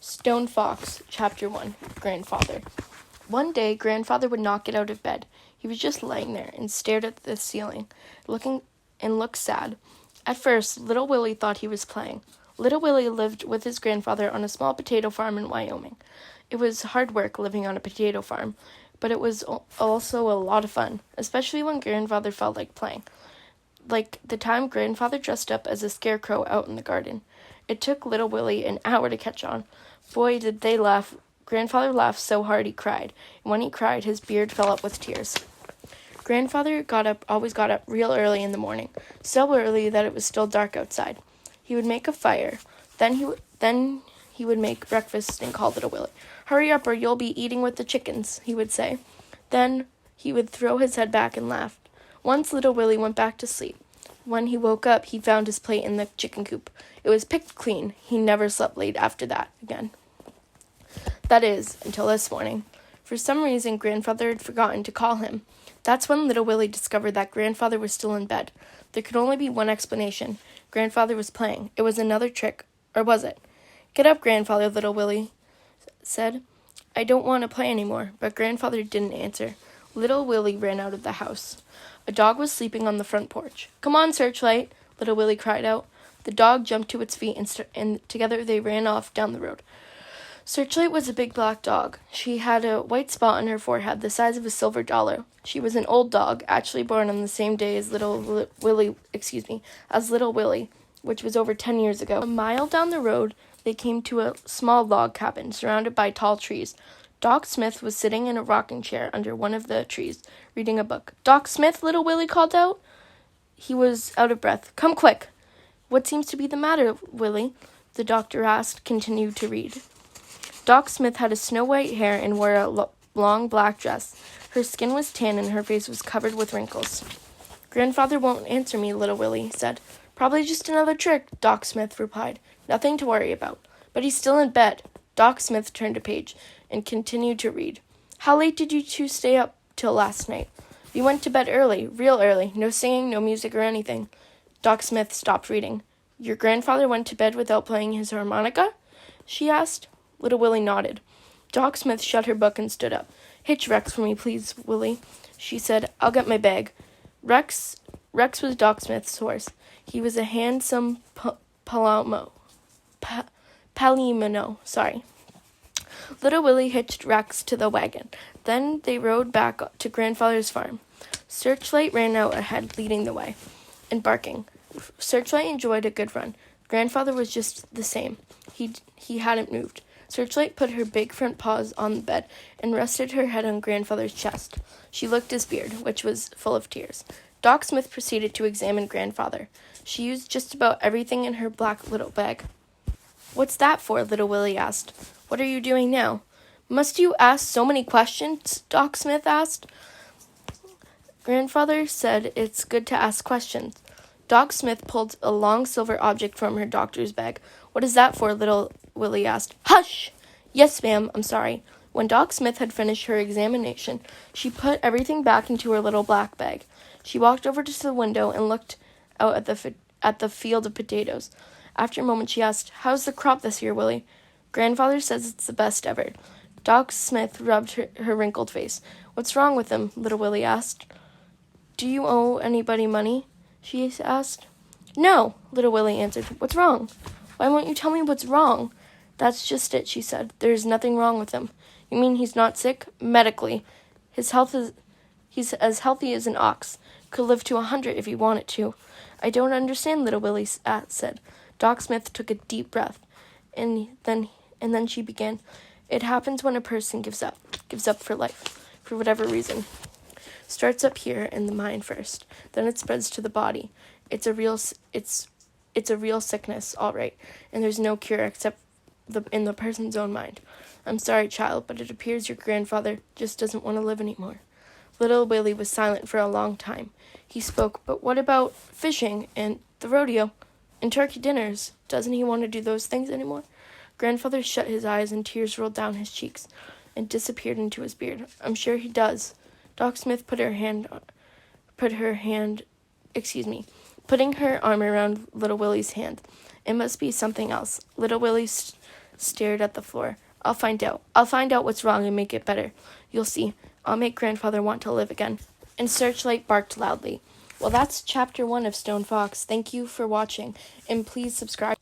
Stone Fox, Chapter 1, Grandfather. One day, Grandfather would not get out of bed. He was just lying there and stared at the ceiling, looked sad. At first, Little Willie thought he was playing. Little Willie lived with his grandfather on a small potato farm in Wyoming. It was hard work living on a potato farm, but it was also a lot of fun, especially when Grandfather felt like playing. Like the time Grandfather dressed up as a scarecrow out in the garden. It took Little Willie an hour to catch on. Boy, did they laugh. Grandfather laughed so hard he cried, and when he cried, his beard fell up with tears. Grandfather always got up real early in the morning, so early that it was still dark outside. He would make a fire. Then he would make breakfast and call Little Willie. "Hurry up or you'll be eating with the chickens," he would say. Then he would throw his head back and laugh. Once Little Willie went back to sleep. When he woke up, he found his plate in the chicken coop. It was picked clean. He never slept late after that again. That is, until this morning. For some reason, Grandfather had forgotten to call him. That's when Little Willie discovered that Grandfather was still in bed. There could only be one explanation. Grandfather was playing. It was another trick. Or was it? "Get up, Grandfather," Little Willie said. "I don't want to play anymore." But Grandfather didn't answer. Little Willie ran out of the house. A dog was sleeping on the front porch. "Come on, Searchlight," Little Willie cried out. The dog jumped to its feet and together they ran off down the road. Searchlight was a big black dog. She had a white spot on her forehead the size of a silver dollar. She was an old dog, actually born on the same day as Little Willie, which was over 10 years ago. A mile down the road, they came to a small log cabin surrounded by tall trees. Doc Smith was sitting in a rocking chair under one of the trees, reading a book. "Doc Smith," Little Willie called out. He was out of breath. "Come quick." "What seems to be the matter, Willie?" the doctor asked, continued to read. Doc Smith had a snow-white hair and wore a long black dress. Her skin was tan and her face was covered with wrinkles. "Grandfather won't answer me," Little Willie said. "Probably just another trick," Doc Smith replied. "Nothing to worry about. But he's still in bed." Doc Smith turned a page and continued to read. "How late did you two stay up till last night?" "We went to bed early, real early. No singing, no music or anything." Doc Smith stopped reading. "Your grandfather went to bed without playing his harmonica?" she asked. Little Willie nodded. Doc Smith shut her book and stood up. "Hitch Rex for me, please, Willie," she said. "I'll get my bag." Rex was Doc Smith's horse. He was a handsome Palomino. Little Willie hitched Rex to the wagon. Then they rode back to Grandfather's farm. Searchlight ran out ahead, leading the way, and barking. Searchlight enjoyed a good run. Grandfather was just the same. He hadn't moved. Searchlight put her big front paws on the bed and rested her head on Grandfather's chest. She looked his beard, which was full of tears. Doc Smith proceeded to examine Grandfather. She used just about everything in her black little bag. "What's that for?" Little Willie asked. "What are you doing now?" "Must you ask so many questions?" Doc Smith asked. Grandfather said it's good to ask questions. Doc Smith pulled a long silver object from her doctor's bag. "What is that for?" Little Willie asked. "Hush!" "Yes, ma'am, I'm sorry." When Doc Smith had finished her examination, she put everything back into her little black bag. She walked over to the window and looked out at the field of potatoes. After a moment, she asked, "How's the crop this year, Willie?" "Grandfather says it's the best ever." Doc Smith rubbed her wrinkled face. "What's wrong with him?" Little Willie asked. "Do you owe anybody money?" she asked. "No," Little Willie answered. "What's wrong?" "Why won't you tell me what's wrong?" "That's just it," she said. "There's nothing wrong with him." "You mean he's not sick?" "Medically. He's as healthy as an ox. Could live to 100 if he wanted to." "I don't understand," Little Willie said. Doc Smith took a deep breath, and then she began. "It happens when a person gives up for life, for whatever reason. Starts up here in the mind first, then it spreads to the body. It's a real sickness, all right, and there's no cure except in the person's own mind. I'm sorry, child, but it appears your grandfather just doesn't want to live anymore." Little Willie was silent for a long time. He spoke, "But what about fishing and the rodeo and turkey dinners? Doesn't he want to do those things anymore?" Grandfather shut his eyes and tears rolled down his cheeks and disappeared into his beard. "I'm sure he does." Doc Smith putting her arm around Little Willie's hand. "It must be something else." Little Willie stared at the floor. I'll find out. I'll find out what's wrong and make it better. You'll see. I'll make Grandfather want to live again. And Searchlight barked loudly. Well, that's chapter 1 of Stone Fox. Thank you for watching, and please subscribe.